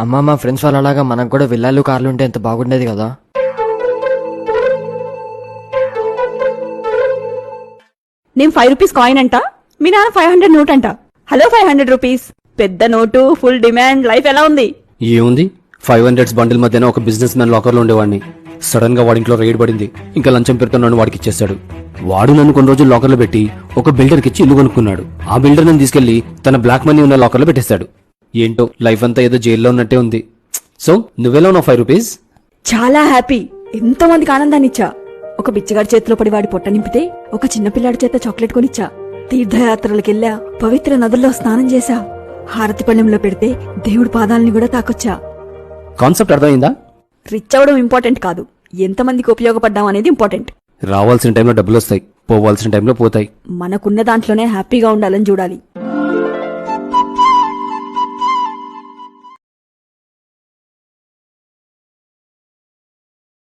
అమ్మా మా ఫ్రెండ్స్ వాళ్ళలాగా మనకు కూడా విల్లాలు కార్లు ఉంటే ఎంత బాగుండేది కదా. నేను 5 రూపీస్ కాయిన్ అంట, మీ నాన్న 500 నోట్ అంట. హలో 500 రూపీస్, పెద్ద నోటు, ఫుల్ డిమాండ్, లైఫ్ ఎలా ఉంది? ఏముంది, 500 బండిల్ మధ్యన ఒక బిజినెస్ మ్యాన్ లాకర్ లో ఉండేవాడిని. సడన్ గా వాడింట్లో రైడ్ పడింది. ఇంకా లంచం పెడుతూ నన్ను వాడికి ఇచ్చేశాడు. వాడు నన్ను కొన్ని రోజులు లాకర్ లో పెట్టి ఒక బిల్డర్ కి ఇచ్చి ఇల్లు కొనుక్కున్నాడు. ఆ బిల్డర్ నన్ను తీసుకెళ్లి తన బ్లాక్ మనీ ఉన్న లాకర్ లో పెట్టేశాడు. ఏంటో లైఫ్ అంతా ఏదో జైల్లో ఉన్నట్టే ఉంది. సో నువ్వెలా ఉన్నావు 5 రూపీస్? చాలా హ్యాపీ. ఎంతో మందికి ఆనందాన్ని ఇచ్చా. ఒక బిచ్చగాడి చేతిలో పడి వాడి పొట్ట నింపితే ఒక చిన్న పిల్లాడి చేత చాక్లెట్ కొనిచ్చా. తీర్థయాత్రలకెళ్ళా, పవిత్ర నదుల్లో స్నానం చేశా. హారతి పళ్ళెంలో పెడితే దేవుడి పాదాలని కూడా తాకొచ్చా. కాన్సెప్ట్ అర్థమైందా? రిచ్ అవడం ఇంపార్టెంట్ కాదు, ఎంతమందికి ఉపయోగపడ్డాం అనేది ఇంపార్టెంట్. రావాల్సిన టైంలో డబ్బులు వస్తాయి, పోవాల్సిన టైంలో పోతాయి. మనకున్న దాంట్లోనే హ్యాపీగా ఉండాలని చూడాలి.